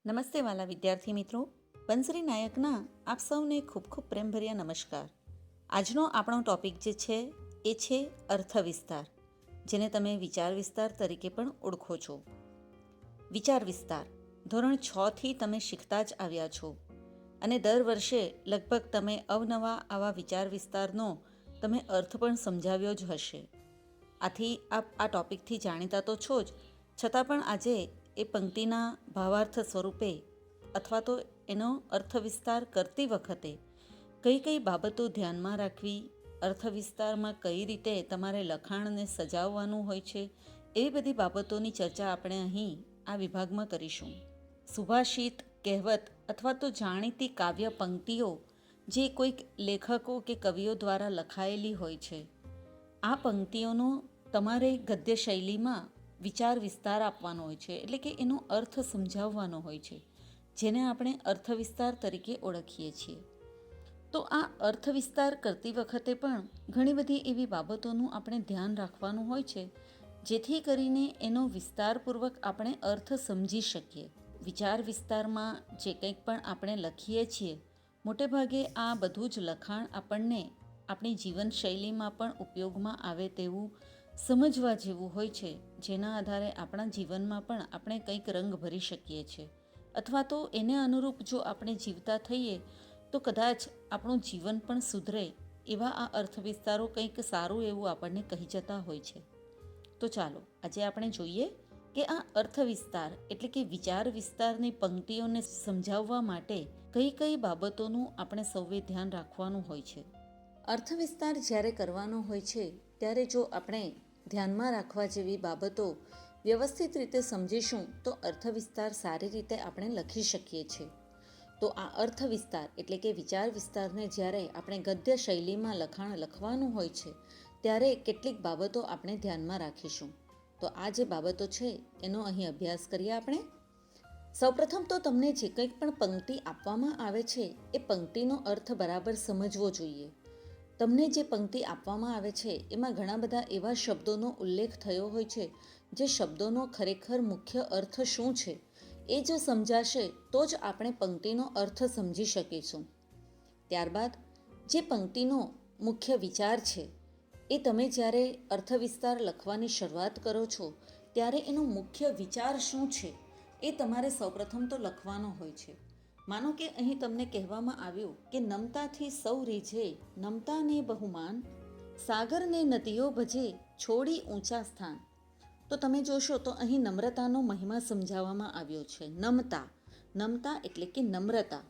નમસ્તે વાલા વિદ્યાર્થી મિત્રો, બંસરી નાયકના આપ સૌને ખૂબ ખૂબ પ્રેમભર્યા નમસ્કાર. આજનો આપણો ટોપિક જે છે એ છે અર્થવિસ્તાર, જેને તમે વિચાર વિસ્તાર તરીકે પણ ઓળખો છો. વિચાર વિસ્તાર ધોરણ 6થી તમે શીખતા જ આવ્યા છો અને દર વર્ષે લગભગ તમે અવનવા આવા વિચાર વિસ્તારનો તમે અર્થ પણ સમજાવ્યો જ હશે. આથી આપ આ ટોપિકથી જાણીતા તો છો જ, છતાં પણ આજે એ પંક્તિના ભાવાર્થ સ્વરૂપે અથવા તો એનો અર્થવિસ્તાર કરતી વખતે કઈ કઈ બાબતો ધ્યાનમાં રાખવી, અર્થવિસ્તારમાં કઈ રીતે તમારે લખાણને સજાવવાનું હોય છે, એવી બધી બાબતોની ચર્ચા આપણે અહીં આ વિભાગમાં કરીશું. સુભાષિત, કહેવત અથવા તો જાણીતી કાવ્ય પંક્તિઓ જે કોઈક લેખકો કે કવિઓ દ્વારા લખાયેલી હોય છે, આ પંક્તિઓનો તમારે ગદ્ય શૈલીમાં વિચાર વિસ્તાર આપવાનો હોય છે, એટલે કે એનો અર્થ સમજાવવાનો હોય છે, જેને આપણે અર્થવિસ્તાર તરીકે ઓળખીએ છીએ. તો આ અર્થવિસ્તાર કરતી વખતે પણ ઘણી બધી એવી બાબતોનું આપણે ધ્યાન રાખવાનું હોય છે, જેથી કરીને એનો વિસ્તારપૂર્વક આપણે અર્થ સમજી શકીએ. વિચાર વિસ્તારમાં જે કંઈક પણ આપણે લખીએ છીએ, મોટે ભાગે આ બધું જ લખાણ આપણને આપણી જીવનશૈલીમાં પણ ઉપયોગમાં આવે તેવું સમજવા જેવું હોય છે, જેના આધારે આપણા જીવનમાં પણ આપણે કંઈક રંગ ભરી શકીએ છીએ, અથવા તો એને અનુરૂપ જો આપણે જીવતા થઈએ તો કદાચ આપણું જીવન પણ સુધરે એવા આ અર્થવિસ્તારો કંઈક સારું એવું આપણને કહી જતા હોય છે. તો ચાલો આજે આપણે જોઈએ કે આ અર્થવિસ્તાર એટલે કે વિચાર વિસ્તારની પંક્તિઓને સમજાવવા માટે કઈ કઈ બાબતોનું આપણે સૌએ ધ્યાન રાખવાનું હોય છે. અર્થવિસ્તાર જ્યારે કરવાનો હોય છે ત્યારે જો આપણે ધ્યાનમાં રાખવા જેવી બાબતો વ્યવસ્થિત રીતે સમજીશું તો અર્થવિસ્તાર સારી રીતે આપણે લખી શકીએ છીએ. તો આ અર્થવિસ્તાર એટલે કે વિચાર વિસ્તારને જ્યારે આપણે ગદ્ય શૈલીમાં લખાણ લખવાનું હોય છે ત્યારે કેટલીક બાબતો આપણે ધ્યાનમાં રાખીશું. તો આ જે બાબતો છે એનો અહીં અભ્યાસ કરીએ આપણે. સૌપ્રથમ તો તમને જે કંઈક પણ પંક્તિ આપવામાં આવે છે એ પંક્તિનો અર્થ બરાબર સમજવો જોઈએ. તમને જે પંક્તિ આપવામાં આવે છે એમાં ઘણા બધા એવા શબ્દોનો ઉલ્લેખ થયો હોય છે જે શબ્દોનો ખરેખર મુખ્ય અર્થ શું છે એ જો સમજાશે તો જ આપણે પંક્તિનો અર્થ સમજી શકીશું. ત્યારબાદ જે પંક્તિનો મુખ્ય વિચાર છે એ તમે જ્યારે અર્થવિસ્તાર લખવાની શરૂઆત કરો છો ત્યારે એનો મુખ્ય વિચાર શું છે એ તમારે સૌપ્રથમ તો લખવાનો હોય છે. માનો કે અહીં તમને કહેવામાં આવ્યું કે નમતાથી સૌ રીઝે, નમતાને બહુમાન, સાગરને નદીઓ ભજે, છોડી ઊંચા સ્થાન. તો તમે જોશો તો અહીં નમ્રતાનો મહિમા સમજાવવામાં આવ્યો છે. નમતા એટલે કે નમ્રતા,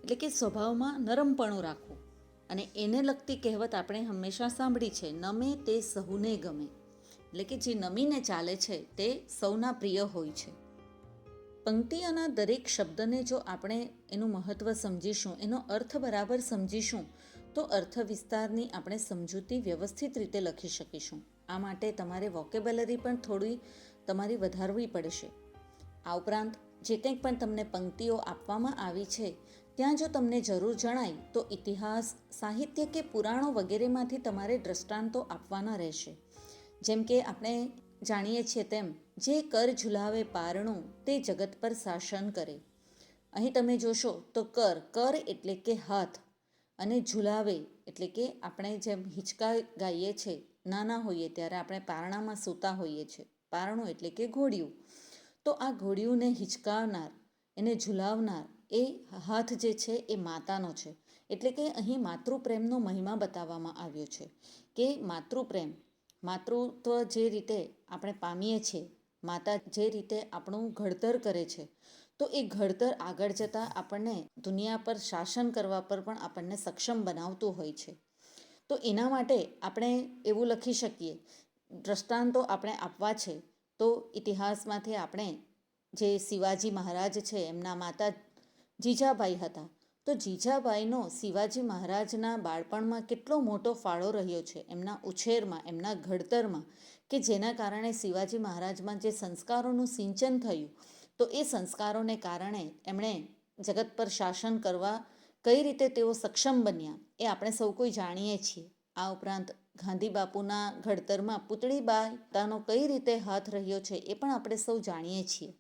એટલે કે સ્વભાવમાં નરમપણું રાખવું. અને એને લગતી કહેવત આપણે હંમેશા સાંભળી છે, નમે તે સહુને ગમે, એટલે કે જે નમીને ચાલે છે તે સૌના પ્રિય હોય છે. પંક્તિઓના દરેક શબ્દને જો આપણે એનું મહત્ત્વ સમજીશું, એનો અર્થ બરાબર સમજીશું તો અર્થવિસ્તારની આપણે સમજૂતી વ્યવસ્થિત રીતે લખી શકીશું. આ માટે તમારે વોકેબ્યુલરી પણ થોડી તમારી વધારવી પડશે. આ ઉપરાંત જે કંઈક પણ તમને પંક્તિઓ આપવામાં આવી છે ત્યાં જો તમને જરૂર જણાય તો ઇતિહાસ, સાહિત્ય કે પુરાણો વગેરેમાંથી તમારે દ્રષ્ટાંતો આપવાના રહેશે. જેમ કે આપણે જાણીએ છીએ તેમ, જે કર ઝુલાવે પારણું તે જગત પર શાસન કરે. અહીં તમે જોશો તો કર એટલે કે હાથ, અને ઝુલાવે એટલે કે આપણે જેમ હિંચકા ગાઈએ છીએ, નાના હોઈએ ત્યારે આપણે પારણામાં સૂતા હોઈએ છીએ, પારણું એટલે કે ઘોડિયું. તો આ ઘોડિયુંને હિંચકાવનાર, એને ઝુલાવનાર એ હાથ જે છે એ માતાનો છે. એટલે કે અહીં માતૃપ્રેમનો મહિમા બતાવવામાં આવ્યો છે કે માતૃત્વ જે રીતે આપણે પામીએ છીએ, માતા જે રીતે આપણું ઘડતર કરે છે, તો એ ઘડતર આગળ જતાં આપણને દુનિયા પર શાસન કરવા પર પણ આપણને સક્ષમ બનાવતું હોય છે. તો એના માટે આપણે એવું લખી શકીએ, દ્રષ્ટાંતો આપણે આપવા છે તો ઇતિહાસમાંથી આપણે જે શિવાજી મહારાજ છે એમના માતા જીજાબાઈ હતા. તો જીજાબાઈનો શિવાજી મહારાજના બાળપણમાં કેટલો મોટો ફાળો રહ્યો છે, એમના ઉછેરમાં, એમના ઘડતરમાં, કે જેના કારણે શિવાજી મહારાજમાં જે સંસ્કારોનું સિંચન થયું, તો એ સંસ્કારોને કારણે એમણે જગત પર શાસન કરવા કઈ રીતે તેઓ સક્ષમ બન્યા એ આપણે સૌ કોઈ જાણીએ છીએ. આ ઉપરાંત ગાંધી બાપુના ઘડતરમાં પુતળીબાઈનો કઈ રીતે હાથ રહ્યો છે એ પણ આપણે સૌ જાણીએ છીએ.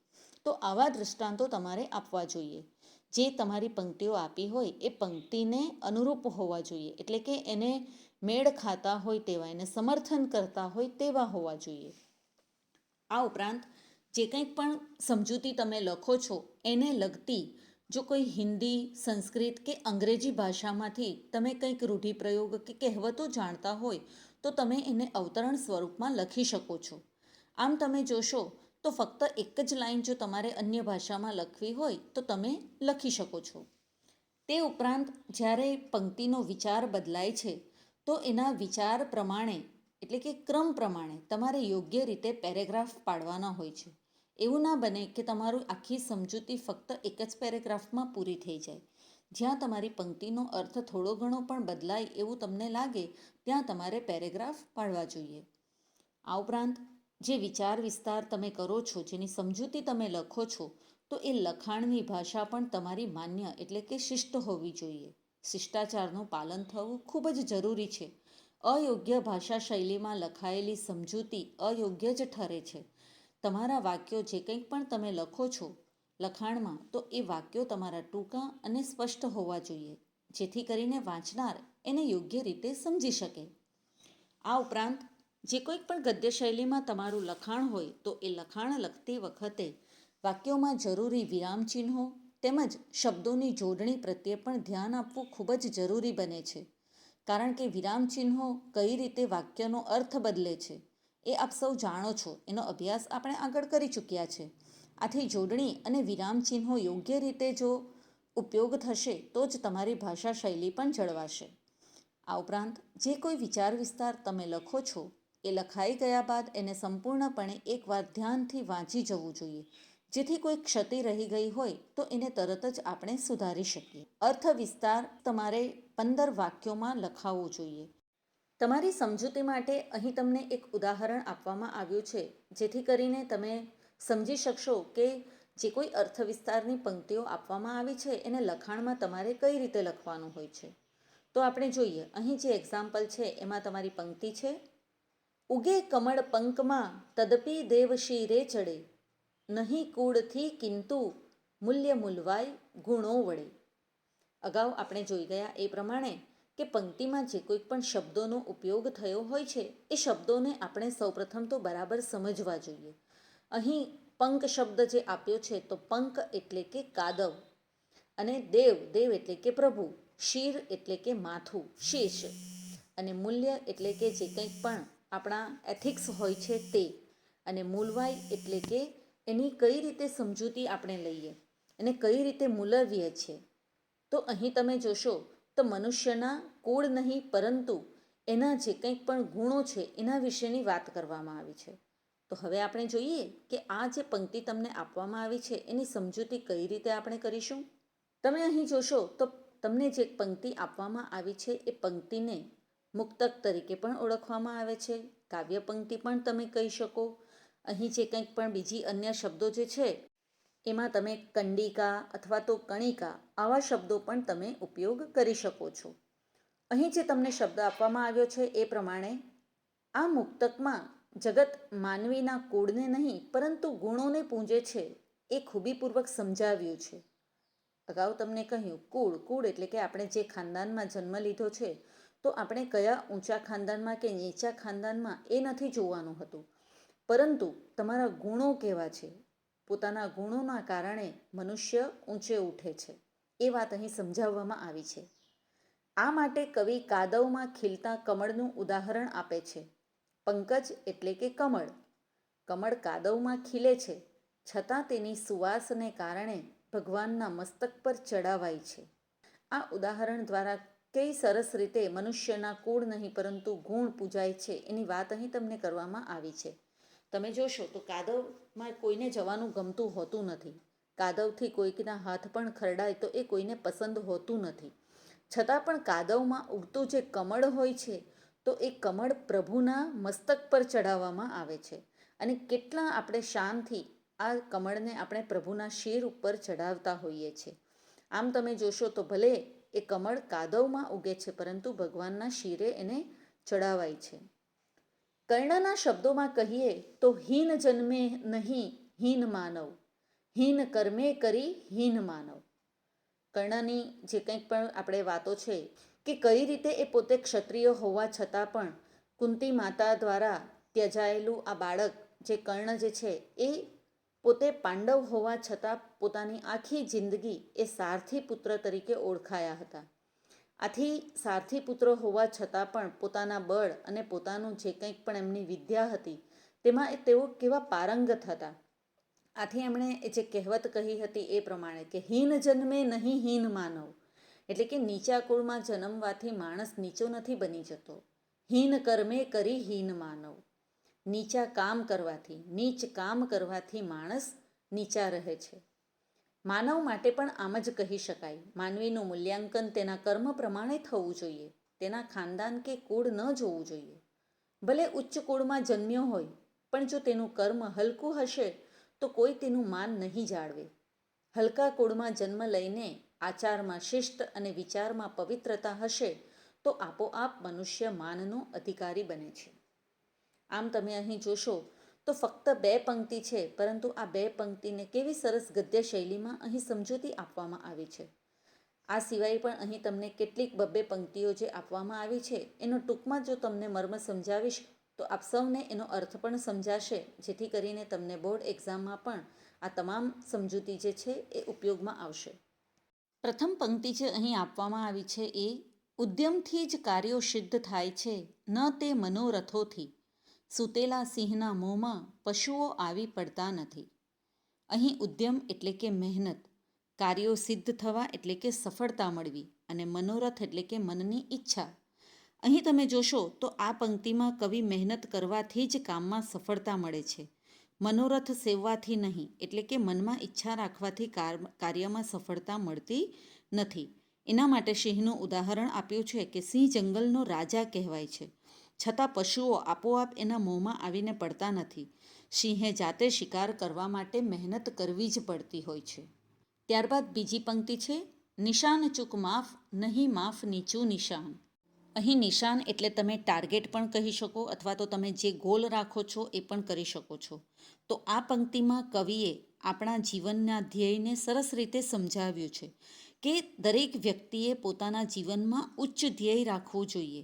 તો તો આવા દૃષ્ટાંતો તમારે આપવા જોઈએ. જે તમારી પંક્તિઓ આપી હોય એ પંક્તિને અનુરૂપ હોવા જોઈએ, એટલે કે એને મેળ ખાતા હોય તેવા, એને સમર્થન કરતા હોય તેવા હોવા જોઈએ. આ ઉપરાંત જે કંઈક પણ સમજૂતી તમે લખો છો એને લગતી જો કોઈ હિન્દી, સંસ્કૃત કે અંગ્રેજી ભાષામાંથી તમે કંઈક રૂઢિપ્રયોગ કે કહેવતો જાણતા હોય તો તમે એને અવતરણ સ્વરૂપમાં લખી શકો છો. આમ તમે જોશો તો ફક્ત એક જ લાઈન જો તમારે અન્ય ભાષામાં લખવી હોય તો તમે લખી શકો છો. તે ઉપરાંત જ્યારે પંક્તિનો વિચાર બદલાય છે તો એના વિચાર પ્રમાણે, એટલે કે ક્રમ પ્રમાણે તમારે યોગ્ય રીતે પેરેગ્રાફ પાડવાના હોય છે. એવું ના બને કે તમારું આખી સમજૂતી ફક્ત એક જ પેરેગ્રાફમાં પૂરી થઈ જાય. જ્યાં તમારી પંક્તિનો અર્થ થોડો ઘણો પણ બદલાય એવું તમને લાગે ત્યાં તમારે પેરેગ્રાફ પાડવા જોઈએ. આ ઉપરાંત જે વિચાર વિસ્તાર તમે કરો છો, જેની સમજૂતી તમે લખો છો, તો એ લખાણની ભાષા પણ તમારી માન્ય એટલે કે શિષ્ટ હોવી જોઈએ. શિષ્ટાચારનું પાલન થવું ખૂબ જ જરૂરી છે. અયોગ્ય ભાષા શૈલીમાં લખાયેલી સમજૂતી અયોગ્ય જ ઠરે છે. તમારા વાક્યો જે કંઈક પણ તમે લખો છો લખાણમાં, તો એ વાક્યો તમારા ટૂંકા અને સ્પષ્ટ હોવા જોઈએ, જેથી કરીને વાંચનાર એને યોગ્ય રીતે સમજી શકે. આ ઉપરાંત જે કોઈક પણ ગદ્ય શૈલીમાં તમારું લખાણ હોય તો એ લખાણ લખતી વખતે વાક્યોમાં જરૂરી વિરામચિહ્નો તેમજ શબ્દોની જોડણી પ્રત્યે પણ ધ્યાન આપવું ખૂબ જ જરૂરી બને છે. કારણ કે વિરામચિહ્નો કઈ રીતે વાક્યનો અર્થ બદલે છે એ આપ સૌ જાણો છો, એનો અભ્યાસ આપણે આગળ કરી ચૂક્યા છે. આથી જોડણી અને વિરામચિહ્નો યોગ્ય રીતે જો ઉપયોગ થશે તો જ તમારી ભાષા શૈલી પણ જળવાશે. આ ઉપરાંત જે કોઈ વિચાર વિસ્તાર તમે લખો છો એ લખાઈ ગયા બાદ એને સંપૂર્ણપણે એકવાર ધ્યાનથી વાંચી જવું જોઈએ, જેથી કોઈ ક્ષતિ રહી ગઈ હોય તો એને તરત જ આપણે સુધારી શકીએ. અર્થ વિસ્તાર તમારે 15 વાક્યોમાં લખાવવો જોઈએ. તમારી સમજૂતી માટે અહીં તમને એક ઉદાહરણ આપવામાં આવ્યું છે, જેથી કરીને તમે સમજી શકશો કે જે કોઈ અર્થ વિસ્તારની પંક્તિઓ આપવામાં આવી છે એને લખાણમાં તમારે કઈ રીતે લખવાનું હોય છે. તો આપણે જોઈએ, અહીં જે એક્ઝામ્પલ છે એમાં તમારી પંક્તિ છે, ઉગે કમળ પંકમાં તદપી દેવ શિરે ચડે, નહીં કૂળથી કિંતુ મૂલ્ય મૂલવાય ગુણો વડે. અગાઉ આપણે જોઈ ગયા એ પ્રમાણે કે પંક્તિમાં જે કોઈ પણ શબ્દોનો ઉપયોગ થયો હોય છે એ શબ્દોને આપણે સૌપ્રથમ તો બરાબર સમજવા જોઈએ. અહીં પંક શબ્દ જે આપ્યો છે તો પંક એટલે કે કાદવ, અને દેવ, દેવ એટલે કે પ્રભુ, શિર એટલે કે માથું, શીર્ષ, અને મૂલ્ય એટલે કે જે કંઈક પણ આપણા એથિક્સ હોય છે તે, અને મૂલવાય એટલે કે એની કઈ રીતે સમજૂતી આપણે લઈએ, એને કઈ રીતે મૂલવીએ છીએ. તો અહીં તમે જોશો તો મનુષ્યના કુળ નહીં પરંતુ એના જે કંઈક પણ ગુણો છે એના વિશેની વાત કરવામાં આવી છે. તો હવે આપણે જોઈએ કે આ જે પંક્તિ તમને આપવામાં આવી છે એની સમજૂતી કઈ રીતે આપણે કરીશું. તમે અહીં જોશો તો તમને જે પંક્તિ આપવામાં આવી છે એ પંક્તિને મુક્તક તરીકે પણ ઓળખવામાં આવે છે, કાવ્ય પંક્તિ પણ તમે કહી શકો. અહીં જે કંઈક પણ બીજી અન્ય શબ્દો જે છે એમાં તમે કંડિકા અથવા તો કણિકા આવા શબ્દો પણ તમે ઉપયોગ કરી શકો છો. અહીં જે તમને શબ્દ આપવામાં આવ્યો છે એ પ્રમાણે આ મુક્તકમાં જગત માનવીના કુળને નહીં પરંતુ ગુણોને પૂજે છે એ ખૂબીપૂર્વક સમજાવ્યું છે. અગાઉ તમને કહ્યું કુળ, કુળ એટલે કે આપણે જે ખાનદાનમાં જન્મ લીધો છે તો આપણે કયા ઊંચા ખાનદાનમાં કે નીચા ખાનદાનમાં એ નથી જોવાનું હતું, પરંતુ તમારા ગુણો કેવા છે. પોતાના ગુણોના કારણે મનુષ્ય ઊંચે ઉઠે છે એ વાત અહીં સમજાવવામાં આવી છે. આ માટે કવિ કાદવમાં ખીલતા કમળનું ઉદાહરણ આપે છે. પંકજ એટલે કે કમળ, કમળ કાદવમાં ખીલે છે છતાં તેની સુવાસને કારણે ભગવાનના મસ્તક પર ચડાવાય છે. આ ઉદાહરણ દ્વારા કઈ સરસ રીતે મનુષ્યના કુળ નહીં પરંતુ ગુણ પૂજાય છે એની વાત અહીં તમને કરવામાં આવી છે. તમે જોશો તો કાદવમાં કોઈને જવાનું ગમતું હોતું નથી, કાદવથી કોઈકના હાથ પણ ખરડાય તો એ કોઈને પસંદ હોતું નથી, છતાં પણ કાદવમાં ઉગતું જે કમળ હોય છે તો એ કમળ પ્રભુના મસ્તક પર ચડાવવામાં આવે છે, અને કેટલા આપણે શાનથી આ કમળને આપણે પ્રભુના શિર ઉપર ચડાવતા હોઈએ છીએ. આમ તમે જોશો તો ભલે એ કમળ કાદવમાં ઉગે છે પરંતુ ભગવાનના શિરે એને ચડાવાય છે. કર્ણના શબ્દોમાં કહીએ તો હીન જન્મે નહીં હીન માનવ, હીન કર્મે કરી હીન માનવ. કર્ણની જે કંઈક પણ આપણે વાતો છે કે કઈ રીતે એ પોતે ક્ષત્રિય હોવા છતાં પણ કુંતી માતા દ્વારા ત્યજાયેલું આ બાળક જે કર્ણ જે છે એ પોતે પાંડવ હોવા છતાં પોતાની આખી જિંદગી એ સારથી પુત્ર તરીકે ઓળખાયા હતા. આથી સારથી પુત્ર હોવા છતાં પણ પોતાના બળ અને પોતાનું જે કંઈક પણ એમની વિદ્યા હતી તેમાં તેઓ કેવા પારંગત હતા. આથી એમણે જે કહેવત કહી હતી એ પ્રમાણે કે હીન જન્મે નહીં હીન માનવ, એટલે કે નીચા કુળમાં જન્મવાથી માણસ નીચો નથી બની જતો. હીન કર્મે કરી હીન માનવ. નીચા કામ કરવાથી, નીચ કામ કરવાથી માણસ નીચા રહે છે. માનવ માટે પણ આમ જ કહી શકાય. માનવીનું મૂલ્યાંકન તેના કર્મ પ્રમાણે થવું જોઈએ, તેના ખાનદાન કે કુળ ન જોવું જોઈએ. ભલે ઉચ્ચ કુળમાં જન્મ્યો હોય, પણ જો તેનું કર્મ હલકું હશે તો કોઈ તેનું માન નહીં જાળવે. હલકા કુળમાં જન્મ લઈને આચારમાં શિસ્ત અને વિચારમાં પવિત્રતા હશે તો આપોઆપ મનુષ્ય માનનો અધિકારી બને છે. આમ તમે અહીં જોશો તો ફક્ત 2 પંક્તિ છે, પરંતુ આ 2 પંક્તિને કેવી સરસ ગદ્ય શૈલીમાં અહીં સમજૂતી આપવામાં આવી છે. આ સિવાય પણ અહીં તમને કેટલીક 2 પંક્તિઓ જે આપવામાં આવી છે એનો ટૂંકમાં જો તમને મર્મ સમજાવીશ તો આપ સૌને એનો અર્થ પણ સમજાશે, જેથી કરીને તમને બોર્ડ એક્ઝામમાં પણ આ તમામ સમજૂતી જે છે એ ઉપયોગમાં આવશે. પ્રથમ પંક્તિ જે અહીં આપવામાં આવી છે એ ઉદ્યમથી જ કાર્યો સિદ્ધ થાય છે, ન તે મનોરથોથી. સૂતેલા સિંહના મોંમાં પશુઓ આવી પડતા નથી. અહીં ઉદ્યમ એટલે કે મહેનત, કાર્યો સિદ્ધ થવા એટલે કે સફળતા મળવી, અને મનોરથ એટલે કે મનની ઈચ્છા. અહીં તમે જોશો તો આ પંક્તિમાં કવિ મહેનત કરવાથી જ કામમાં સફળતા મળે છે, મનોરથ સેવવાથી નહીં, એટલે કે મનમાં ઈચ્છા રાખવાથી કાર્યમાં સફળતા મળતી નથી. એના માટે સિંહનું ઉદાહરણ આપ્યું છે કે સિંહ જંગલનો રાજા કહેવાય છે, છતાં પશુઓ આપોઆપ એના મોંમાં આવીને પડતા નથી. સિંહે જાતે શિકાર કરવા માટે મહેનત કરવી જ પડતી હોય છે. ત્યારબાદ બીજી પંક્તિ છે નિશાન ચૂક માફ, નહીં માફ નીચું નિશાન. અહીં નિશાન એટલે તમે ટાર્ગેટ પણ કહી શકો, અથવા તો તમે જે ગોલ રાખો છો એ પણ કરી શકો છો. તો આ પંક્તિમાં કવિએ આપણા જીવનના ધ્યેયને સરસ રીતે સમજાવ્યું છે કે દરેક વ્યક્તિએ પોતાના જીવનમાં ઉચ્ચ ધ્યેય રાખવું જોઈએ.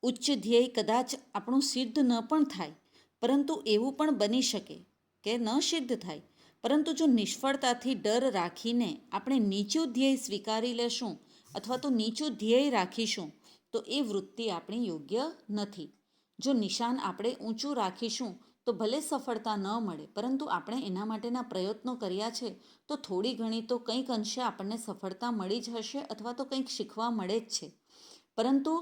ઉચ્ચ ધ્યેય કદાચ આપણું સિદ્ધ ન પણ થાય, પરંતુ એવું પણ બની શકે કે ન સિદ્ધ થાય, પરંતુ જો નિષ્ફળતાથી ડર રાખીને આપણે નીચું ધ્યેય સ્વીકારી લેશું અથવા તો નીચું ધ્યેય રાખીશું તો એ વૃત્તિ આપણી યોગ્ય નથી. જો નિશાન આપણે ઊંચું રાખીશું તો ભલે સફળતા ન મળે, પરંતુ આપણે એના માટેના પ્રયત્નો કર્યા છે તો થોડી ઘણી તો કંઈક અંશે આપણને સફળતા મળી જ હશે, અથવા તો કંઈક શીખવા મળે જ છે. પરંતુ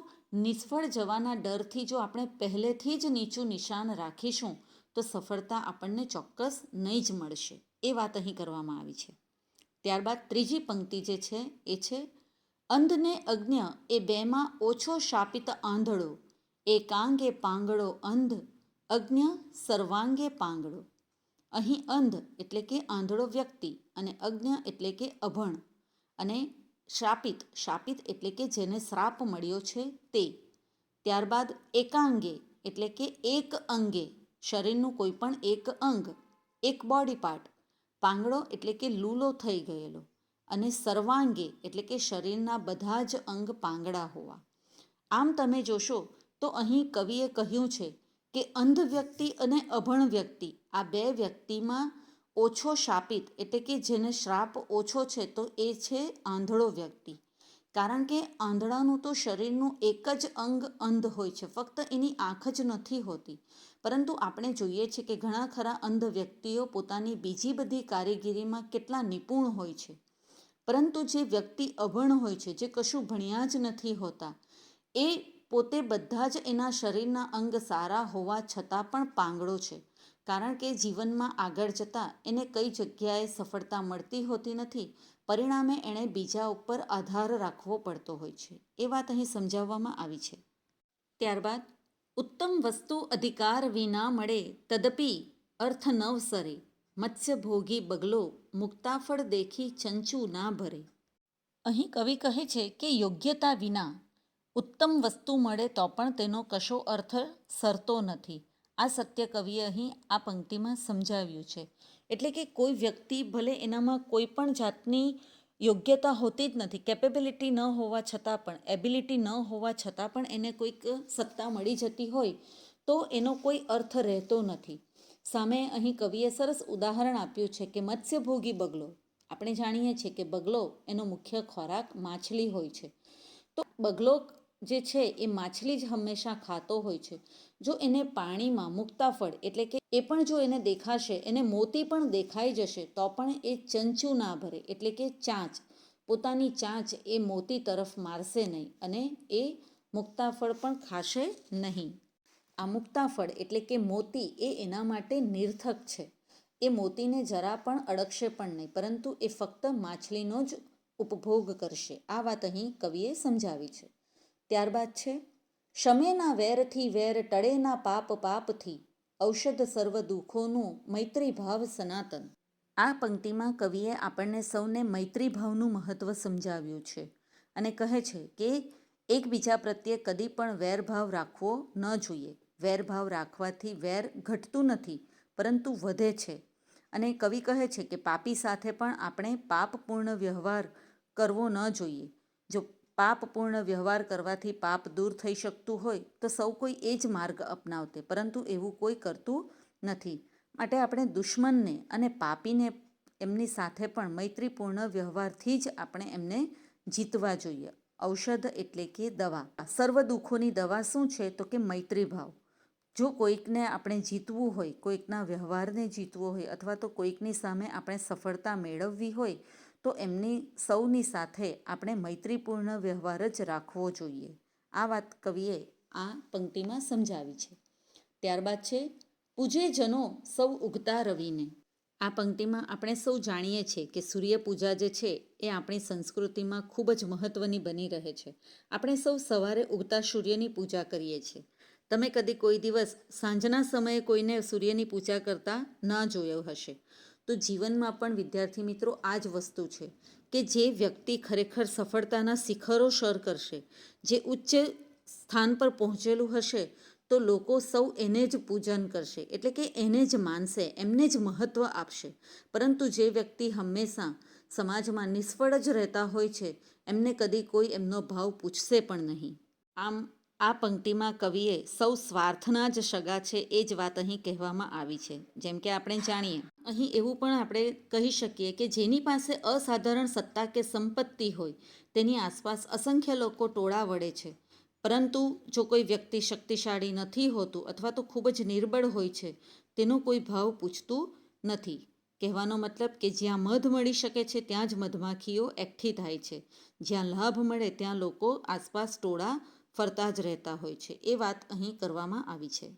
નિષ્ફળ જવાના ડરથી જો આપણે પહેલેથી જ નીચું નિશાન રાખીશું તો સફળતા આપણને ચોક્કસ નહીં જ મળશે. એ વાત અહીં કરવામાં આવી છે. ત્યારબાદ ત્રીજી પંક્તિ જે છે એ છે અંધને અજ્ઞ એ બેમાં ઓછો શાપિત આંધળો, એકાંગે પાંગડો અંધ, અજ્ઞ સર્વાંગે પાંગડો. અહીં અંધ એટલે કે આંધળો વ્યક્તિ, અને અજ્ઞ એટલે કે અભણ, અને શાપિત એટલે કે જેને શ્રાપ મળ્યો છે તે. ત્યારબાદ એકાંગે એટલે કે એક અંગે, શરીરનું કોઈ પણ એક અંગ, એક બોડી પાર્ટ. પાંગડો એટલે કે લૂલો થઈ ગયેલો, અને સર્વાંગે એટલે કે શરીરના બધા જ અંગ પાંગડા હોવા. આમ તમે જોશો તો અહીં કવિએ કહ્યું છે કે અંધ વ્યક્તિ અને અભણ વ્યક્તિ આ 2 વ્યક્તિમાં ઓછો શાપિત એટલે કે જેને શ્રાપ ઓછો છે તો એ છે આંધળો વ્યક્તિ. કારણ કે આંધળાનું તો શરીરનું એક જ અંગ અંધ હોય છે, ફક્ત એની આંખ જ નથી હોતી. પરંતુ આપણે જોઈએ છીએ કે ઘણા ખરા અંધ વ્યક્તિઓ પોતાની બીજી બધી કારીગીરીમાં કેટલા નિપુણ હોય છે. પરંતુ જે વ્યક્તિ અભણ હોય છે, જે કશું ભણ્યા જ નથી હોતા, એ પોતે બધા જ એના શરીરના અંગ સારા હોવા છતાં પણ પાંગડો છે. કારણ કે જીવનમાં આગળ જતાં એને કઈ જગ્યાએ સફળતા મળતી હોતી નથી, પરિણામે એણે બીજા ઉપર આધાર રાખવો પડતો હોય છે. એ વાત અહીં સમજાવવામાં આવી છે. ત્યારબાદ ઉત્તમ વસ્તુ અધિકાર વિના મળે તદપી અર્થ નવસરે, મત્સ્યભોગી બગલો મુક્તાફળ દેખી ચંચુ ના ભરે. અહીં કવિ કહે છે કે યોગ્યતા વિના ઉત્તમ વસ્તુ મળે તો પણ તેનો કશો અર્થ સરતો નથી. આ સત્ય કવિએ અહીં આ પંક્તિમાં સમજાવ્યું છે. એટલે કે કોઈ વ્યક્તિ ભલે એનામાં કોઈ પણ જાતની યોગ્યતા હોતી જ નથી, કેપેબિલિટી ન હોવા છતાં પણ, એબિલિટી ન હોવા છતાં પણ એને કોઈક સત્તા મળી જતી હોય તો એનો કોઈ અર્થ રહેતો નથી. સામે અહીં કવિએ સરસ ઉદાહરણ આપ્યું છે કે મત્સ્યભોગી બગલો. આપણે જાણીએ છીએ કે બગલો એનો મુખ્ય ખોરાક માછલી હોય છે. તો બગલો જે છે એ માછલી જ હંમેશા ખાતો હોય છે. જો એને પાણીમાં મુક્તાફળ એટલે કે એ પણ જો એને દેખાશે, એને મોતી પણ દેખાઈ જશે તો પણ એ ચંચું ના ભરે એટલે કે ચાંચ, પોતાની ચાંચ એ મોતી તરફ મારશે નહીં અને એ મુક્તાફળ પણ ખાશે નહીં. આ મુક્તાફળ એટલે કે મોતી એ એના માટે નિર્થક છે. એ મોતીને જરા પણ અડકશે પણ નહીં, પરંતુ એ ફક્ત માછલીનો જ ઉપભોગ કરશે. આ વાત અહીં કવિએ સમજાવી છે. ત્યારબાદ છે શમેના વેરથી વેર ટળેના પાપ પાપથી, ઔષધ સર્વ દુઃખોનું મૈત્રી ભાવ સનાતન. આ પંક્તિમાં કવિએ આપણને સૌને મૈત્રી ભાવનું મહત્ત્વ સમજાવ્યું છે અને કહે છે કે એકબીજા પ્રત્યે કદી પણ વેરભાવ રાખવો ન જોઈએ. વેરભાવ રાખવાથી વેર ઘટતું નથી પરંતુ વધે છે. અને કવિ કહે છે કે પાપી સાથે પણ આપણે પાપપૂર્ણ વ્યવહાર કરવો ન જોઈએ. જો પાપપૂર્ણ વ્યવહાર કરવાથી પાપ દૂર થઈ શકતું હોય તો સૌ કોઈ એ જ માર્ગ અપનાવતે, પરંતુ એવું કોઈ કરતું નથી. માટે આપણે દુશ્મનને અને પાપીને એમની સાથે પણ મૈત્રીપૂર્ણ વ્યવહારથી જ આપણે એમને જીતવા જોઈએ. ઔષધ એટલે કે દવા. સર્વ દુઃખોની દવા શું છે તો કે મૈત્રીભાવ. જો કોઈકને આપણે જીતવું હોય, કોઈકના વ્યવહારને જીતવો હોય અથવા તો કોઈકની સામે આપણે સફળતા મેળવવી હોય તો એમની સૌની સાથે આપણે મૈત્રીપૂર્ણ વ્યવહાર જ રાખવો જોઈએ. આ વાત કવિએ આ પંક્તિમાં સમજાવી છે. ત્યારબાદ છે પૂજે જનો સૌ ઉગતા રવિને. આ પંક્તિમાં આપણે સૌ જાણીએ છીએ કે સૂર્ય પૂજા જે છે એ આપણી સંસ્કૃતિમાં ખૂબ જ મહત્ત્વની બની રહે છે. આપણે સૌ સવારે ઉગતા સૂર્યની પૂજા કરીએ છીએ. તમે કદી કોઈ દિવસ સાંજના સમયે કોઈને સૂર્યની પૂજા કરતા ન જોયો હશે. તો જીવનમાં પણ વિદ્યાર્થી મિત્રો આ જ વસ્તુ છે કે જે વ્યક્તિ ખરેખર સફળતાના શિખરો સર કરશે, જે ઉચ્ચ સ્થાન પર પહોંચેલું હશે તો લોકો સૌ એને જ પૂજન કરશે, એટલે કે એને જ માનશે, એમને જ મહત્ત્વ આપશે. પરંતુ જે વ્યક્તિ હંમેશા સમાજમાં નિષ્ફળ જ રહેતા હોય છે એમને કદી કોઈ એમનો ભાવ પૂછશે પણ નહીં. આમ આ પંક્તિમાં કવિએ સૌ સ્વાર્થના જ સગા છે એ જ વાત અહીં કહેવામાં આવી છે. જેમ કે આપણે જાણીએ, અહીં એવું પણ આપણે કહી શકીએ કે જેની પાસે અસાધારણ સત્તા કે સંપત્તિ હોય તેની આસપાસ અસંખ્ય લોકો ટોળા વળે છે, પરંતુ જો કોઈ વ્યક્તિ શક્તિશાળી નથી હોતું અથવા તો ખૂબ જ નિર્બળ હોય છે તેનો કોઈ ભાવ પૂછતું નથી. કહેવાનો મતલબ કે જ્યાં મધ મળી શકે છે ત્યાં જ મધમાખીઓ એકઠી થાય છે, જ્યાં લાભ મળે ત્યાં લોકો આસપાસ ટોળા ફરતા જ રહેતા હોય છે. એ વાત અહીં કરવામાં આવી છે.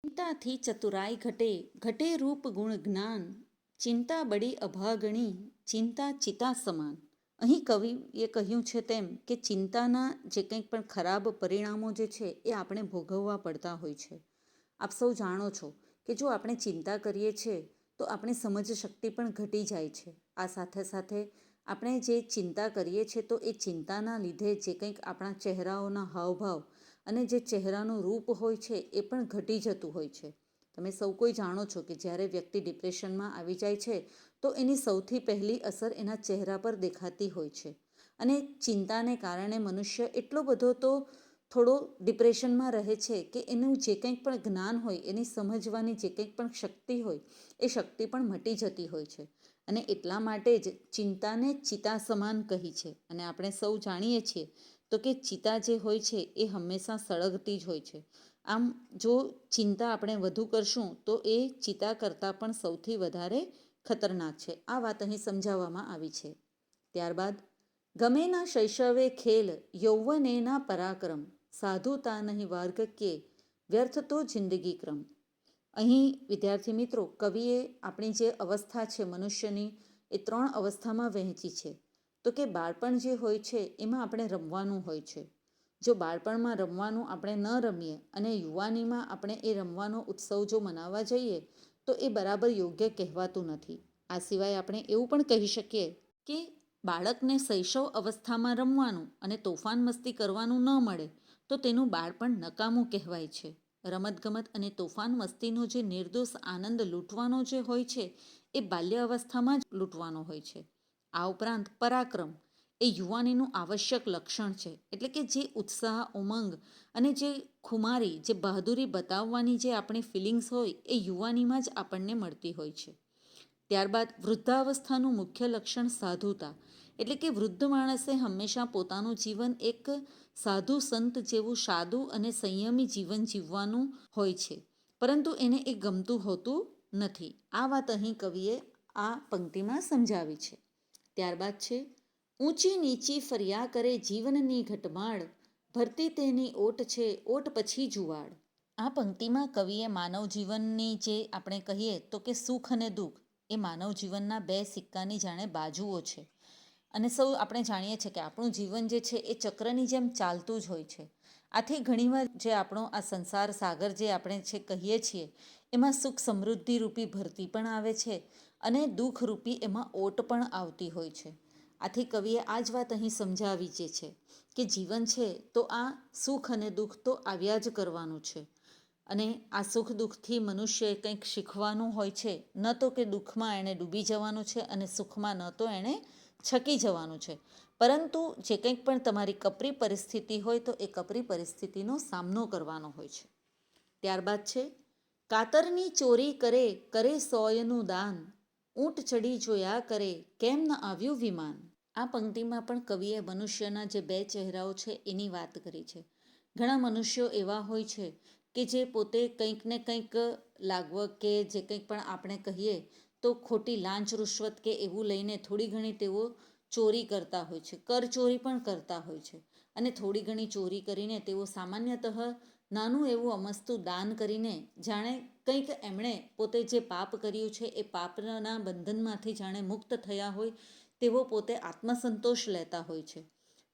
ચિંતાથી ચતુરાઈ ઘટે, ઘટે રૂપ ગુણ જ્ઞાન, ચિંતા બડી અભાગણી, ચિંતા ચિતા સમાન. અહીં કવિએ કહ્યું છે તેમ કે ચિંતાના જે કંઈક પણ ખરાબ પરિણામો જે છે એ આપણે ભોગવવા પડતા હોય છે. આપ સૌ જાણો છો કે જો આપણે ચિંતા કરીએ છીએ તો આપણી સમજ શક્તિ પણ ઘટી જાય છે. આ સાથે સાથે આપણે જે ચિંતા કરીએ છીએ તો એ ચિંતાના લીધે જે કંઈક આપણા ચહેરાઓના હાવભાવ અને જે ચહેરાનું રૂપ હોય છે એ પણ ઘટી જતું હોય છે. તમે સૌ કોઈ જાણો છો કે જ્યારે વ્યક્તિ ડિપ્રેશનમાં આવી જાય છે તો એની સૌથી પહેલી અસર એના ચહેરા પર દેખાતી હોય છે. અને ચિંતાને કારણે મનુષ્ય એટલો બધો તો થોડો ડિપ્રેશનમાં રહે છે કે એનું જે કંઈક પણ જ્ઞાન હોય, એની સમજવાની જે કંઈક પણ શક્તિ હોય એ શક્તિ પણ મટી જતી હોય છે. અને એટલા માટે જ ચિંતાને ચિતા સમાન કહી છે. અને આપણે સૌ જાણીએ છીએ તો કે ચિતા જે હોય છે એ હંમેશા સળગતી જ હોય છે. આમ જો ચિંતા આપણે વધુ કરશું તો એ ચિતા કરતાં પણ સૌથી વધારે ખતરનાક છે. આ વાત અહીં સમજાવવામાં આવી છે. ત્યારબાદ ગમેના શૈશવે ખેલ, યૌવનેના પરાક્રમ, સાધુતા નહીં વાર્ગ કે, વ્યર્થ તો જિંદગી ક્રમ. અહીં વિદ્યાર્થી મિત્રો કવિએ આપણી જે અવસ્થા છે મનુષ્યની એ 3 અવસ્થામાં વહેંચી છે. તો કે બાળપણ જે હોય છે એમાં આપણે રમવાનું હોય છે. જો બાળપણમાં રમવાનું આપણે ન રમીએ અને યુવાનીમાં આપણે એ રમવાનો ઉત્સવ જો મનાવવા જઈએ તો એ બરાબર યોગ્ય કહેવાતું નથી. આ સિવાય આપણે એવું પણ કહી શકીએ કે બાળકને શૈશવ અવસ્થામાં રમવાનું અને તોફાન મસ્તી કરવાનું ન મળે તો તેનું બાળપણ નકામું કહેવાય છે. રમતગમત અને તોફાન મસ્તીનો જે નિર્દોષ આનંદ લૂંટવાનો જે હોય છે એ બાલ્ય અવસ્થામાં જ લૂંટવાનો હોય છે. આ ઉપરાંત પરાક્રમ એ યુવાનીનું આવશ્યક લક્ષણ છે. એટલે કે જે ઉત્સાહ, ઉમંગ અને જે ખુમારી, જે બહાદુરી બતાવવાની જે આપણી ફિલિંગ્સ હોય એ યુવાનીમાં જ આપણને મળતી હોય છે. ત્યારબાદ વૃદ્ધાવસ્થાનું મુખ્ય લક્ષણ સાધુતા, એટલે કે વૃદ્ધ માણસે હંમેશા પોતાનું જીવન એક સાધુ સંત જેવું સાદું અને સંયમી જીવન જીવવાનું હોય છે, પરંતુ એને એ ગમતું હોતું નથી. આ વાત અહીં કવિએ આ પંક્તિમાં સમજાવી છે. ત્યારબાદ છે ઊંચી નીચી ફર્યા કરે જીવનની ઘટમાળ, ભરતી તેની ઓટ છે ઓટ પછી જુવાડ. આ પંક્તિમાં કવિએ માનવ જીવનની જે આપણે કહીએ તો કે સુખ અને દુઃખ એ માનવ જીવનના બે સિક્કાની જાણે બાજુઓ છે. અને સૌ આપણે જાણીએ છીએ કે આપણું જીવન જે છે એ ચક્રની જેમ ચાલતું જ હોય છે. આથી ઘણીવાર જે આપણો આ સંસાર સાગર જે આપણે છે કહીએ છીએ એમાં સુખ સમૃદ્ધિ રૂપી ભરતી પણ આવે છે અને દુઃખ રૂપી એમાં ઓટ પણ આવતી હોય છે. આથી કવિએ આ જ વાત અહીં સમજાવી જે છે કે જીવન છે તો આ સુખ અને દુઃખ તો આવ્યા જ કરવાનું છે. અને આ સુખ દુઃખથી મનુષ્યએ કંઈક શીખવાનું હોય છે, ન તો કે દુઃખમાં એણે ડૂબી જવાનું છે અને સુખમાં ન તો એણે છકી જવાનું છે, પરંતુ જે કંઈક પણ તમારી કપરી પરિસ્થિતિ હોય તો એ કપરી પરિસ્થિતિનો સામનો કરવાનો હોય છે. ત્યારબાદ છે કાતરની ચોરી કરે કરે સોયનું દાન, ઊંટ ચડી જોયા કરે કેમ ન આવ્યું વિમાન. આ પંક્તિમાં પણ કવિએ મનુષ્યના જે બે ચહેરાઓ છે એની વાત કરી છે. ઘણા મનુષ્યો એવા હોય છે કે જે પોતે કંઈક ને કંઈક લાગવગ કે જે કંઈક પણ આપણે કહીએ તો ખોટી લાંચ રૂશ્વત કે એવું લઈને થોડી ઘણી તેઓ ચોરી કરતા હોય છે, કર ચોરી પણ કરતા હોય છે. અને થોડી ઘણી ચોરી કરીને તેઓ સામાન્યતઃ નાનું એવું અમસ્તું દાન કરીને જાણે કંઈક એમણે પોતે જે પાપ કર્યું છે એ પાપના બંધનમાંથી જાણે મુક્ત થયા હોય તેવો પોતે આત્મસંતોષ લેતા હોય છે.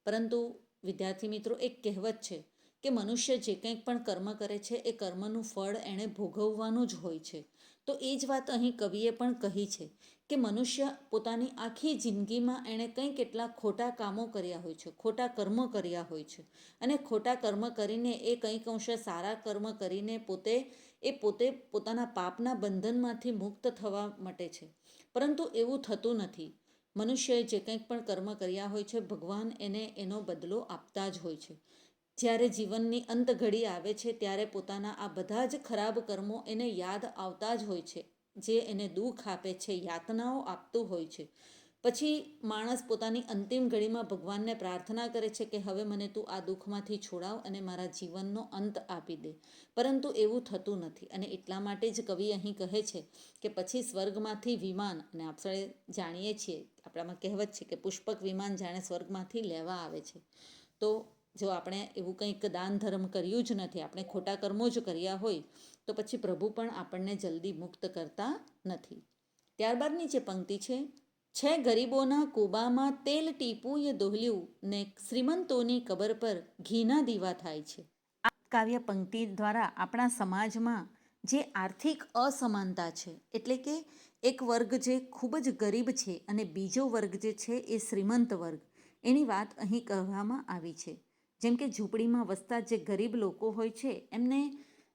પરંતુ વિદ્યાર્થી મિત્રો, એક કહેવત છે કે મનુષ્ય જે કંઈક પણ કર્મ કરે છે એ કર્મનું ફળ એણે ભોગવવાનું જ હોય છે. તો એ જ વાત અહીં કવિએ પણ કહી છે કે મનુષ્ય પોતાની આખી જિંદગીમાં એણે કંઈ કેટલા ખોટા કામો કર્યા હોય છે, ખોટા કર્મ કર્યા હોય છે, અને ખોટા કર્મ કરીને એ કંઈક અંશે સારા કર્મ કરીને પોતે પોતાના પાપના બંધનમાંથી મુક્ત થવા માટે છે. પરંતુ એવું થતું નથી. મનુષ્યએ જે કંઈક પણ કર્મ કર્યા હોય છે ભગવાન એને એનો બદલો આપતા જ હોય છે. જ્યારે જીવનની અંત ઘડી આવે છે ત્યારે પોતાના આ બધા જ ખરાબ કર્મો એને યાદ આવતા જ હોય છે, જે એને દુઃખ આપે છે, યાતનાઓ આપતું હોય છે. પછી માણસ પોતાની અંતિમ ઘડીમાં ભગવાનને પ્રાર્થના કરે છે કે હવે મને તું આ દુઃખમાંથી છોડાવ અને મારા જીવનનો અંત આપી દે. પરંતુ એવું થતું નથી અને એટલા માટે જ કવિ અહીં કહે છે કે પછી સ્વર્ગમાંથી વિમાન, અને આપણે જાણીએ છીએ આપણામાં કહેવત છે કે પુષ્પક વિમાન જાણે સ્વર્ગમાંથી લેવા આવે છે. તો જો આપણે એવું કંઈક દાન ધર્મ કર્યું જ નથી, આપણે ખોટા કર્મો જ કર્યા હોય તો પછી પ્રભુ પણ આપણને જલ્દી મુક્ત કરતા નથી. ત્યારબાદની જે પંક્તિ છે ગરીબોના કૂબામાં તેલ ટીપું એ દોહલ્યું ને શ્રીમંતોની કબર પર ઘીના દીવા થાય છે. આ કાવ્ય પંક્તિ દ્વારા આપણા સમાજમાં જે આર્થિક અસમાનતા છે, એટલે કે એક વર્ગ જે ખૂબ જ ગરીબ છે અને બીજો વર્ગ જે છે એ શ્રીમંત વર્ગ, એની વાત અહીં કહેવામાં આવી છે. જેમ કે ઝૂંપડીમાં વસતા જે ગરીબ લોકો હોય છે એમને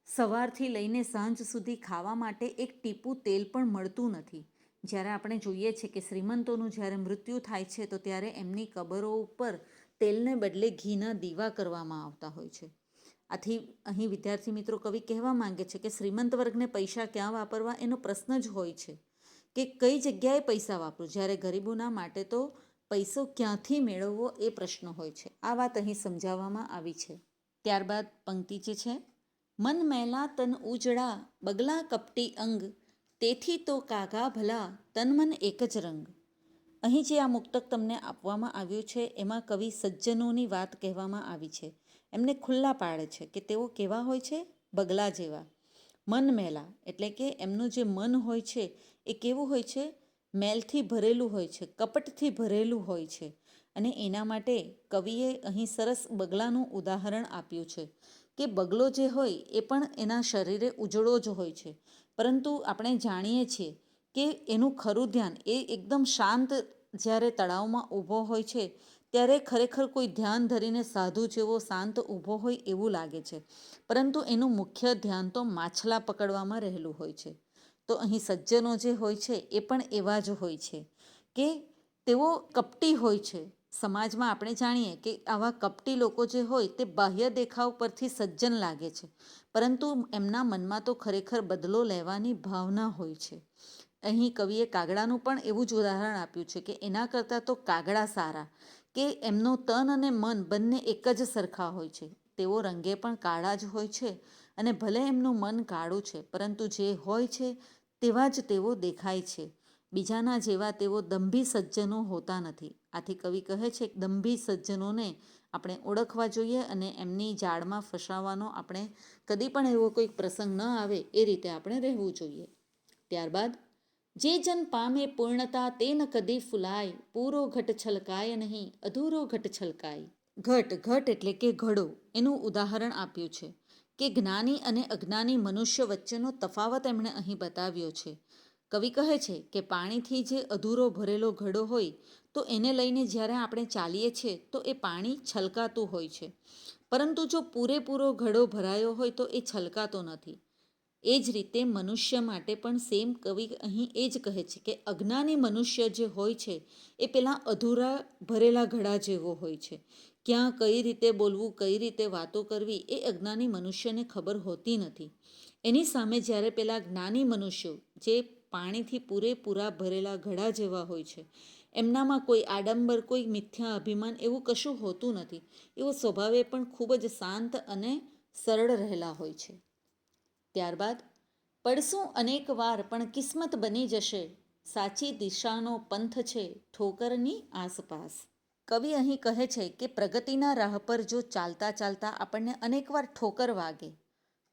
સવારથી લઈને સાંજ સુધી ખાવા માટે એક ટીપું તેલ પણ મળતું નથી. જ્યારે આપણે જોઈએ છીએ કે શ્રીમંતોનું જ્યારે મૃત્યુ થાય છે તો ત્યારે એમની કબરો ઉપર તેલને બદલે ઘીના દીવા કરવામાં આવતા હોય છે. આથી અહીં વિદ્યાર્થી મિત્રો, કવિ કહેવા માંગે છે કે શ્રીમંત વર્ગને પૈસા ક્યાં વાપરવા એનો પ્રશ્ન જ હોય છે કે કઈ જગ્યાએ પૈસા વાપરું, જ્યારે ગરીબોના માટે તો પૈસો ક્યાંથી મેળવવો એ પ્રશ્ન હોય છે. આ વાત અહીં સમજાવવામાં આવી છે. ત્યારબાદ પંક્તિ જે છે મન મેલા તન ઉજળા બગલા કપટી અંગ, તેથી તો કાગા ભલા તન મન એક જ રંગ. અહીં જે આ મુક્તક તમને આપવામાં આવ્યું છે એમાં કવિ સજ્જનોની વાત કહેવામાં આવી છે. એમને ખુલ્લા પાડે છે કે તેઓ કેવા હોય છે, બગલા જેવા. મન મેલા એટલે કે એમનું જે મન હોય છે એ કેવું હોય છે, મેલથી ભરેલું હોય છે, કપટથી ભરેલું હોય છે. અને એના માટે કવિએ અહીં સરસ બગલાનું ઉદાહરણ આપ્યું છે કે બગલો જે હોય એ પણ એના શરીરે ઉજળો જ હોય છે, પરંતુ આપણે જાણીએ છીએ કે એનું ખરું ધ્યાન એ એકદમ શાંત જ્યારે તળાવમાં ઊભો હોય છે ત્યારે ખરેખર કોઈ ધ્યાન ધરીને સાધુ જેવો શાંત ઊભો હોય એવું લાગે છે, પરંતુ એનું મુખ્ય ધ્યાન તો માછલા પકડવામાં રહેલું હોય છે. તો અહીં સજ્જનો જે હોય છે એ પણ એવા જ હોય છે કે તેઓ કપટી હોય છે. સમાજમાં આપણે જાણીએ કે આવા કપટી લોકો જે હોય તે બાહ્ય દેખાવ પરથી સજ્જન લાગે છે, પરંતુ એમના મનમાં તો ખરેખર બદલો લેવાની ભાવના હોય છે. અહીં કવિએ કાગડાનું પણ એવું જ ઉદાહરણ આપ્યું છે કે એના કરતાં તો કાગડા સારા, કે એમનું તન અને મન બંને એક જ સરખા હોય છે. તેઓ રંગે પણ કાળા જ હોય છે અને ભલે એમનું મન કાળું છે, પરંતુ જે હોય છે તેવા જ તેઓ દેખાય છે. બીજાના જેવા તેઓ દંભી સજ્જનો હોતા નથી. આથી કવિ કહે છે કે દંભી સજ્જનોને આપણે ઓળખવા જોઈએ અને એમની જાળમાં ફસાવાનો આપણે કદી પણ એવો કોઈક પ્રસંગ ન આવે એ રીતે આપણે રહેવું જોઈએ. ત્યારબાદ જે જન પામે પૂર્ણતા તે ન કદી ફૂલાય, પૂરો ઘટ છલકાય નહીં, અધૂરો ઘટ છલકાય. ઘટ એટલે કે ઘડો, એનું ઉદાહરણ આપ્યું છે કે જ્ઞાની અને અજ્ઞાની મનુષ્ય વચ્ચેનો તફાવત એમણે અહીં બતાવ્યો છે. કવિ કહે છે કે પાણીથી જે અધૂરો ભરેલો ઘડો હોય તો એને લઈને જ્યારે આપણે ચાલીએ છીએ તો એ પાણી છલકાતું હોય છે, પરંતુ જો પૂરેપૂરો ઘડો ભરાયો હોય તો એ છલકાતો નથી. એ જ રીતે મનુષ્ય માટે પણ સેમ કવિ અહીં એ જ કહે છે કે અજ્ઞાની મનુષ્ય જે હોય છે એ પેલા અધૂરા ભરેલા ઘડા જેવો હોય છે. ક્યાં કઈ રીતે બોલવું, કઈ રીતે વાતો કરવી એ અજ્ઞાની મનુષ્યને ખબર હોતી નથી. એની સામે જ્યારે પેલા જ્ઞાની મનુષ્યો જે પાણીથી પૂરેપૂરા ભરેલા ઘડા જેવા હોય છે, એમનામાં કોઈ આડંબર, કોઈ મિથ્યા અભિમાન એવું કશું હોતું નથી. એવો સ્વભાવે પણ ખૂબ જ શાંત અને સરળ રહેલા હોય છે. ત્યારબાદ પડશું અનેક વાર પણ કિસ્મત બની જશે, સાચી દિશાનો પંથ છે ઠોકરની આસપાસ. કવિ અહીં કહે છે કે પ્રગતિના રાહ પર જો ચાલતા ચાલતા આપણને અનેકવાર ઠોકર વાગે,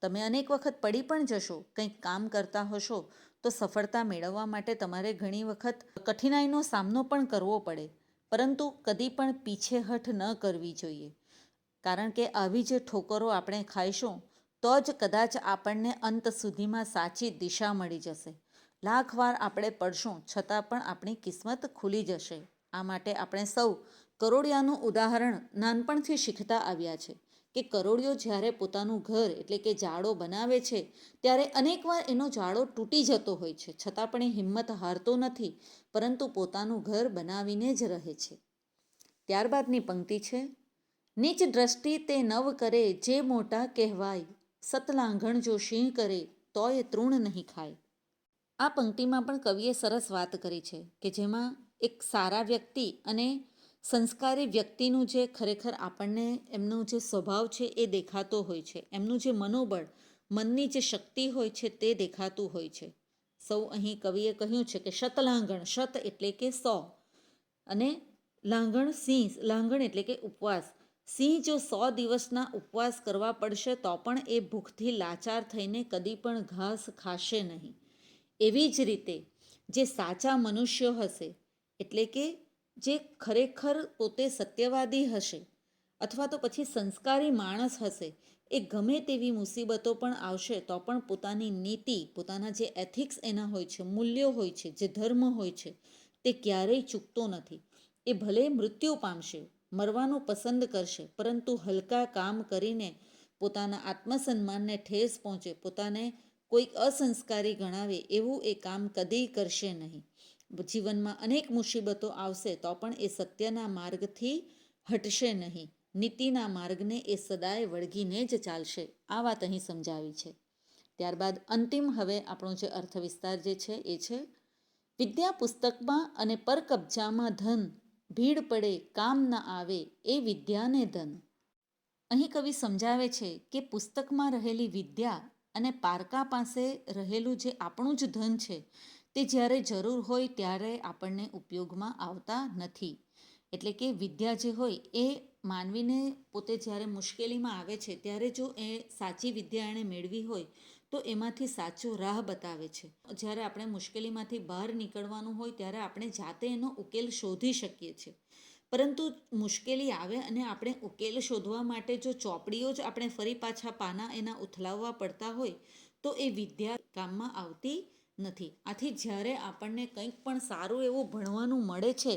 તમે અનેક વખત પડી પણ જશો, કંઈક કામ કરતા હશો તો સફળતા મેળવવા માટે તમારે ઘણી વખત કઠિનાઈનો સામનો પણ કરવો પડે, પરંતુ કદી પણ પીછેહઠ ન કરવી જોઈએ. કારણ કે આવી જે ઠોકરો આપણે ખાઈશું તો જ કદાચ આપણને અંત સુધીમાં સાચી દિશા મળી જશે. લાખ વાર આપણે પડશું છતાં પણ આપણી કિસ્મત ખુલી જશે. આ માટે આપણે સૌ કરોડિયાનું ઉદાહરણ નાનપણથી શીખતા આવ્યા છે કે કરોડિયો જ્યારે પોતાનું ઘર એટલે કે જાડો બનાવે છે ત્યારે અનેકવાર એનો જાડો તૂટી જતો હોય છે, છતાં પણ એ હિંમત હારતો નથી, પરંતુ પોતાનું ઘર બનાવીને જ રહે છે. ત્યારબાદની પંક્તિ છે, નીચ દ્રષ્ટિ તે નવ કરે જે મોટા કહેવાય, સતલાંઘણ જો સિંહ કરે તોય તૃણ નહીં ખાય. આ પંક્તિમાં પણ કવિએ સરસ વાત કરી છે કે જેમાં એક સારા વ્યક્તિ અને સંસ્કારી વ્યક્તિનું જે ખરેખર આપણને એમનો જે સ્વભાવ છે એ દેખાતો હોય છે, એમનું જે મનોબળ, મનની જે શક્તિ હોય છે તે દેખાતું હોય છે. સૌ અહીં કવિએ કહ્યું છે કે શતલાંઘણ, શત એટલે કે 100 અને લાંઘણ સિંહ, લાંઘણ એટલે કે ઉપવાસ. સિંહ જો 100 દિવસના ઉપવાસ કરવા પડશે તો પણ એ ભૂખથી લાચાર થઈને કદી પણ ઘાસ ખાશે નહીં. એવી જ રીતે જે સાચા મનુષ્યો હશે, એટલે કે જે ખરેખર પોતે સત્યવાદી હશે અથવા તો પછી સંસ્કારી માણસ હશે, એ ગમે તેવી મુસીબતો પણ આવશે તો પણ પોતાની નીતિ, પોતાના જે એથિક્સ એના હોય છે, મૂલ્યો હોય છે, જે ધર્મ હોય છે તે ક્યારેય ચૂકતો નથી. એ ભલે મૃત્યુ પામશે, મરવાનું પસંદ કરશે, પરંતુ હલકા કામ કરીને પોતાના આત્મસન્માનને ઠેસ પહોંચે, પોતાને કોઈક અસંસ્કારી ગણાવે એવું એ કામ કદી કરશે નહીં. જીવનમાં અનેક મુસીબતો આવશે તો પણ એ સત્યના માર્ગથી હટશે નહીં, નીતિના માર્ગને એ સદાય વળગીને જ ચાલશે. આ વાત અહીં સમજાવી છે. ત્યારબાદ અંતિમ હવે આપણો જે અર્થ વિસ્તાર જે છે એ છે, વિદ્યા પુસ્તકમાં અને પર કબજામાં ધન, ભીડ પડે કામ ન આવે એ વિદ્યાને ધન. અહીં કવિ સમજાવે છે કે પુસ્તકમાં રહેલી વિદ્યા અને પારકા પાસે રહેલું જે આપણું જ ધન છે તે જ્યારે જરૂર હોય ત્યારે આપણને ઉપયોગમાં આવતા નથી. એટલે કે વિદ્યા જે હોય એ માનવીને પોતે જ્યારે મુશ્કેલીમાં આવે છે ત્યારે જો એ સાચી વિદ્યા એણે મેળવી હોય તો એમાંથી સાચો રાહ બતાવે છે. જ્યારે આપણે મુશ્કેલીમાંથી બહાર નીકળવાનું હોય ત્યારે આપણે જાતે એનો ઉકેલ શોધી શકીએ છીએ, પરંતુ મુશ્કેલી આવે અને આપણે ઉકેલ શોધવા માટે જો ચોપડીઓ જ આપણે ફરી પાછા પાના એના ઉથલાવવા પડતા હોય તો એ વિદ્યા કામમાં આવતી નથી. આથી જ્યારે આપણને કંઈક પણ સારું એવું ભણવાનું મળે છે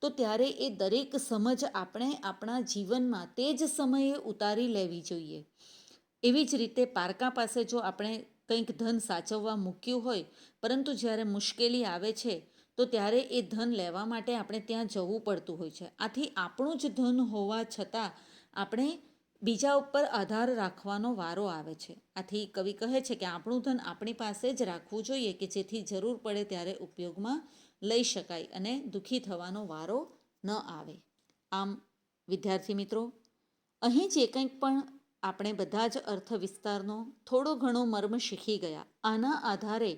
તો ત્યારે એ દરેક સમજ આપણે આપણા જીવનમાં તે જ સમયે ઉતારી લેવી જોઈએ. એવી જ રીતે પારકા પાસે જો આપણે કંઈક ધન સાચવવા મૂક્યું હોય, પરંતુ જ્યારે મુશ્કેલી આવે છે તો ત્યારે એ ધન લેવા માટે આપણે ત્યાં જવું પડતું હોય છે. આથી આપણું જ ધન હોવા છતાં આપણે બીજા ઉપર આધાર રાખવાનો વારો આવે છે. આથી કવિ કહે છે કે આપણું ધન આપણી પાસે જ રાખવું જોઈએ, કે જેથી જરૂર પડે ત્યારે ઉપયોગમાં લઈ શકાય અને દુઃખી થવાનો વારો ન આવે. આમ વિદ્યાર્થી મિત્રો, અહીં જે કંઈક પણ આપણે બધા જ અર્થ વિસ્તારનો થોડો ઘણો મર્મ શીખી ગયા. આના આધારે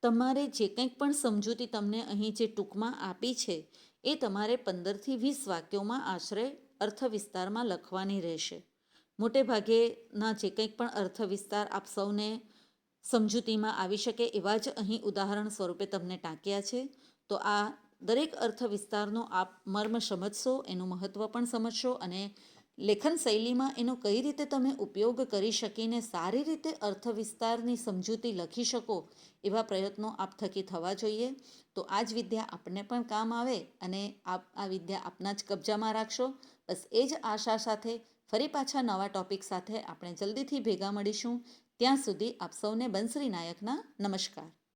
તમારે જે કંઈક પણ સમજૂતી તમને અહીં જે ટૂંકમાં આપી છે એ તમારે 15થી 20 વાક્યોમાં આશરે અર્થ વિસ્તારમાં લખવાની રહેશે. મોટે ભાગેના જે કંઈક પણ અર્થ વિસ્તાર આપ સૌને સમજૂતીમાં આવી શકે એવા જ અહીં ઉદાહરણ સ્વરૂપે તમને ટાંક્યા છે. તો આ દરેક અર્થ વિસ્તારનો આપ મર્મ સમજશો, એનું મહત્ત્વ પણ સમજશો અને લેખન શૈલીમાં એનો કઈ રીતે તમે ઉપયોગ કરી શકીને સારી રીતે અર્થ વિસ્તારની સમજૂતી લખી શકો એવા પ્રયત્નો આપ થકી થવા જોઈએ. તો આ જ વિદ્યા આપને પણ કામ આવે અને આપ આ વિદ્યા આપના જ કબજામાં રાખશો. બસ એ જ આશા સાથે ફરી પાછા નવા ટૉપિક સાથે આપણે જલ્દીથી ભેગા મળીશું. ત્યાં સુધી આપ સૌને બંસરી નાયકના નમસ્કાર.